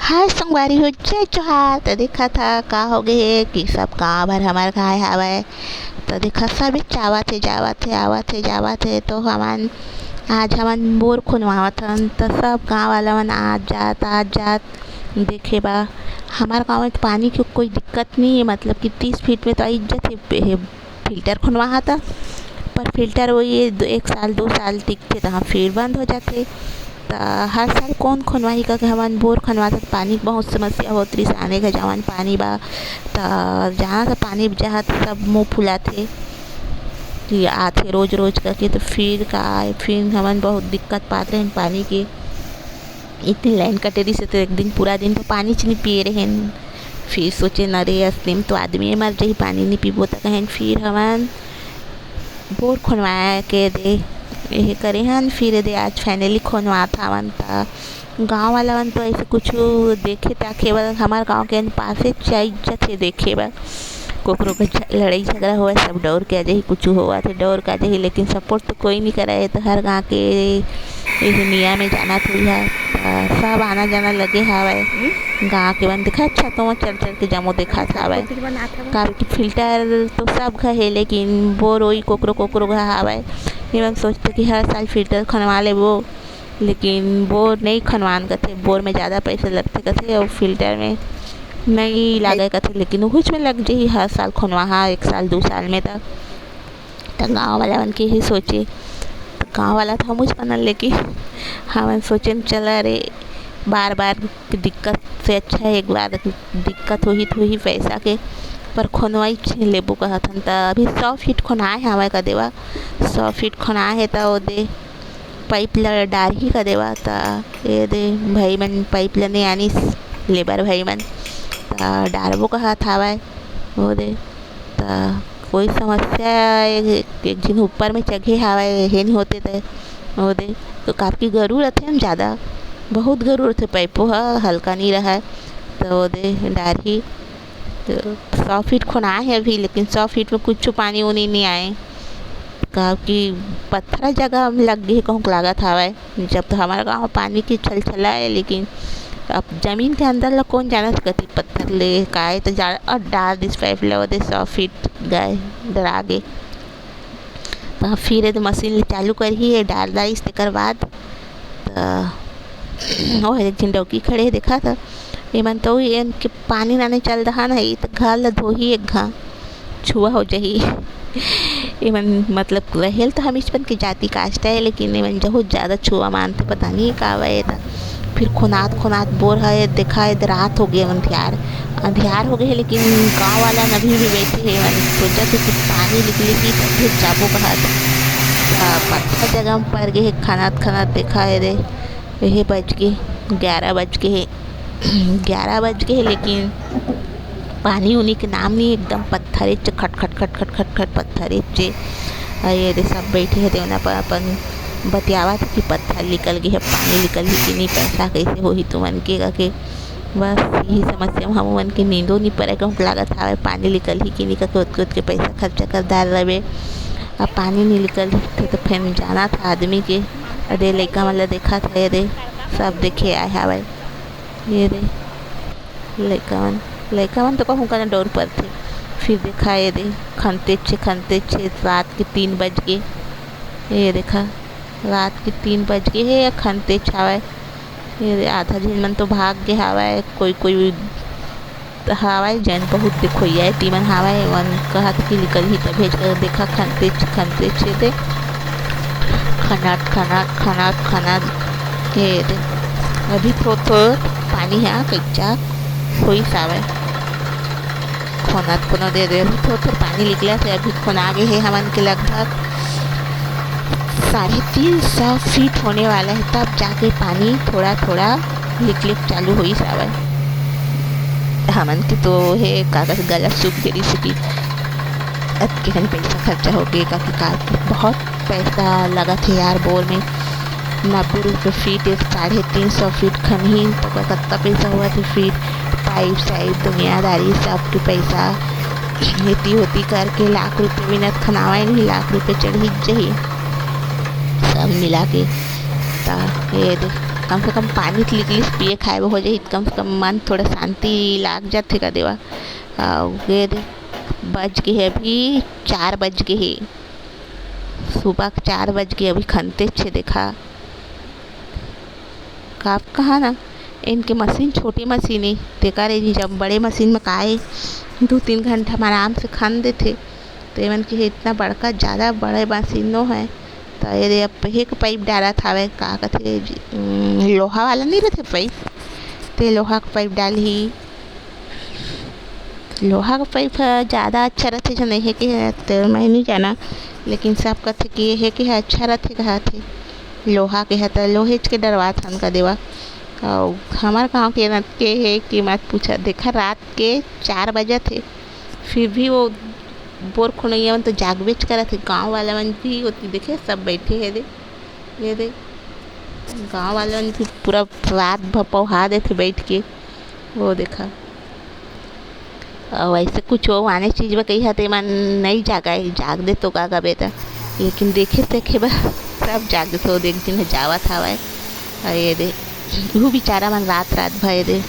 हाय संगवारी हो जय जोहार। तो देखा था का हो गए है कि सब गाँव भर हमार गाय हवय। तो देखा सब जावत है तो हमन आज हमन बोर खुनवावत हन। तो सब गाँव वाला मन आज जात देखे बा। हमार गाँव में तो पानी की कोई दिक्कत नहीं है, मतलब कि 30 फीट में तो आई जाते। फिल्टर खुनवा था पर फिल्टर वही 1 साल 2 साल टिकते तो फिर बंद हो जाते। तो हर साल कौन खुनवाही का के हमन बोर खुनवा तो पानी की बहुत समस्या होत रही। आने का जवन पानी बा तो जहाँ से पानी जहाँ सब मुँह फुलाथे कि आथे रोज रोज करके। तो फिर हमन बहुत दिक्कत पाते हैं पानी की। इतनी लाइन कटे रही से तो एक दिन पूरा दिन तो पानी च नहीं पिए रहे। फिर सोचे न रे अस्तिम तो आदमी मर जाही पानी नहीं पीबो तो कहें। फिर हमन बोर खुनवाया के दे यही करे हन। फिर दे आज फाइनली खुनवात हवन। तो गाँव वाला मन तो ऐसे कुछ देखे ताके बर हमार गाँव के पासे चाय जाथे देखे बर। कोकरो के लड़ाई झगड़ा हुआ सब डोर के आ जाही, कुछ हुआ तो डोर के आ जाही, लेकिन सपोर्ट तो कोई नहीं करे। तो हर गाँव के इस दुनिया में जाना थोड़ी है। सब आना जाना लगे हवय गाँव के बन दिखा अच्छा तो चल चल के जमो देखा हवय। काबर की फिल्टर तो सब घर है लेकिन बोर वही कोकरो घर हवय। एमन सोचते कि हर साल फिल्टर खनवा लेबो, लेकिन बोर नहीं खनवान कथे। बोर में ज़्यादा पैसे लगते कथे और फिल्टर में नहीं लागे कथे, लेकिन कुछ में लग जाही हर साल खनवा 1 साल 2 साल में। तो गाँव वाला मन के ही सोचे। तो गाँव वाला तो हम बनल लेकिन हम सोचे चला रे बार बार दिक्कत से अच्छा है एक बार दिक्कत होही तो ही पैसा के पर खुनवाई लेबो कहथन। तो अभी 100 फीट खुनाए हवय का देवा। 100 फीट खुनाए है तो दे पाइप ल डारही का देवा। तो ये दे भाई मन पाइप ल नहीं आनिस लेबर भाई मन तो डारबो कहत हवय वो दे। तो कोई समस्या एक दिन ऊपर में चढ़े हवय हे नहीं होते तो वो दे। तो काफ़ी गरू रहते हम ज़्यादा बहुत गरू रहते पाइपो हल्का नहीं रहा तो वो दे डारही। तो 100 फीट खुनाए है अभी, लेकिन 100 फीट में कुछ पानी उनी नहीं आए कि पत्थर जगह लग गई कहूँ लागत हवय। जब तो हमारे गाँव पानी की छल छला है, लेकिन अब जमीन के अंदर ला कौन जाना सकती पत्थर ले काहे तो डाल दिस पाइप ले वो दे 100 फीट गए डरा गे। तो फिर तो मशीन चालू करी है डाल दाइस तेकर बाद। तो वो एक डौकी खड़े देखा था एमन तो के पानी ना चल रहा ना तो घर ला धोही एक घा छुआ हो जाही। एमन मतलब रहेल तो हम इसपन की जाति कास्ट है, लेकिन एमन बहुत ज़्यादा छुआ मानते पता नहीं का है। फिर खुनात बोर है देखा है रात हो गई अंधियार हो गए है, लेकिन गांव वाला अभी भी बैठे है। मैंने सोचा था कि पानी निकलेगी तभी जाबो कहत। पत्थर जगह में पड़ गए खानात देखा है रे यही बज के 11 बज के है 11 बज के है, लेकिन पानी उनी के नाम नहीं। एकदम पत्थर खट खट पत्थर ये रे सब बैठे है देवना पर अपन बतियावा था कि पत्थर निकल गई है पानी निकल ही कि नहीं पैसा कैसे हो ही तुमन के बस यही समस्या हम मन के नींदो नहीं पड़े कहूँ लागत हवे पानी निकल ही कि नहीं का उत के पैसा खर्चा कर डाल रहे। अब पानी नहीं निकल थे तो फिर जाना था आदमी के अरे लड़का मतलब देखा था ये रे सब देखे आए हवे ये रे लड़का मन तो कहूँ का डोर पर थे। फिर देखा ये रे खनते छे रात के 3 बज गए। ये देखा रात के 3 बज गए है या खनते छावे। ये आधा दिन मन तो भाग गए हवाए कोई हवाए जन बहुत देखोइया है तीमन हवाए मन कहत कि निकल ही तब भेज कर देखा खनते छे दे खनात ये दे अभी तो पानी है कच्चा कोई सावे खोना दे अभी तो पानी निकला थे। अभी खोना गए है हमन के लगभग 350 फीट होने वाला है, तब जाके पानी थोड़ा निकले चालू हुई सावे। हमन की तो है कागज गला सूख गई सी अब के पैसा खर्चा हो गया कि बहुत पैसा लगा थे यार। बोर में 90 रुपये फीट 350 फीट खनही तो कितना पैसा हुआ था। फीट पाइप साइप दुनियादारी सब के पैसा होती करके लाख रुपये मिनट खनावा नहीं लाख रुपये चढ़ी जाही सब मिला के। ये कम से कम पानी तो निकलिस पिए खाए हो जाए, कम से कम मन थोड़ा शांति लाग जाते का देवा। ये बज के है अभी 4 बज के है, सुबह के 4 बज के अभी खनते छे देखा। काप कहा ना इनके मशीन छोटी मशीन है, देखा रही जब बड़े मशीन में काहे 2-3 घंटा हम आराम से खन देते, तो एमन के इतना बड़का ज़्यादा बड़े मशीनों है। तो ये अब एक पाइप डाला था वे का कहते लोहा वाला नहीं रहते पाइप, तो लोहा का पाइप डाल ही। लोहा का पाइप ज़्यादा अच्छा रहते जो नहीं है कि तो मैं नहीं जाना, लेकिन सब कहते कि ये है कि है अच्छा रहते कहा थे लोहा के है, तो लोहे के डरवा था का देवा। और हमारे गाँव के नत के है कि मत पूछा, देखा रात के 4 बजे थे फिर भी वो बोर खुनैया तो जागबेच करा थे। गांव वाला मन भी होती देखे सब बैठे है दे, ये दे गांव वाला मन भी पूरा रात भर पौहा देते बैठ के, वो देखा। और वैसे कुछ वो आने चीज़ में कही है मन नहीं जागा जाग दे तो का बेटा, लेकिन देखे बा सब जाग दे तो देख दिन जावा था वह। और ये दे वो बेचारा मन रात भर दे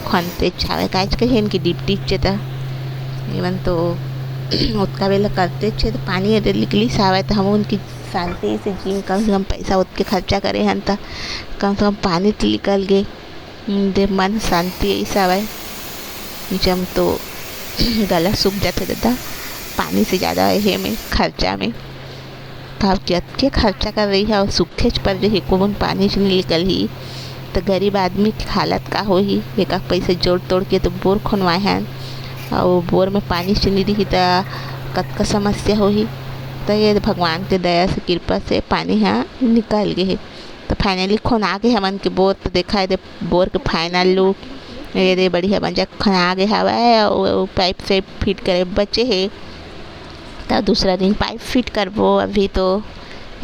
खनते छावे काज कहे इनकी डिप्टी चेता इवन तो उतका वेला करते छे, तो पानी अगर निकली सावे तो हम उनकी शांति से जी कम से कम पैसा उतके खर्चा करे हन, तो कम से कम पानी तो निकल गए दे मन शांति ऐसा आवे। जम तो गला सूख जाते दादा पानी से ज़्यादा है में खर्चा में आप के खर्चा कर रही है और सूखे पर जो है कौन पानी से नहीं निकल ही, तो गरीब आदमी की हालत का हो ही। एक पैसे जोड़ तोड़ के तो बोर खुनवाए हैं और बोर में पानी से नहीं रही तो कतका समस्या हो ही। तो ये भगवान के दया से कृपा से पानी यहाँ निकल गए है, तो फाइनली खुना गए हमन के बोर। तो देखा है बोर के फाइनल लुक ये दे बढ़िया बन जा खुना गए हवा है और पाइप से फिट करे बचे है, तो दूसरा दिन पाइप फिट करबो। अभी तो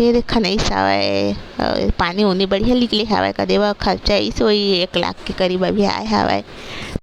ये देखा नहीं सावा पानी उन्नी बढ़िया निकले हवा का देवा, खर्चा इस वही 1 लाख के करीब अभी आए हवा।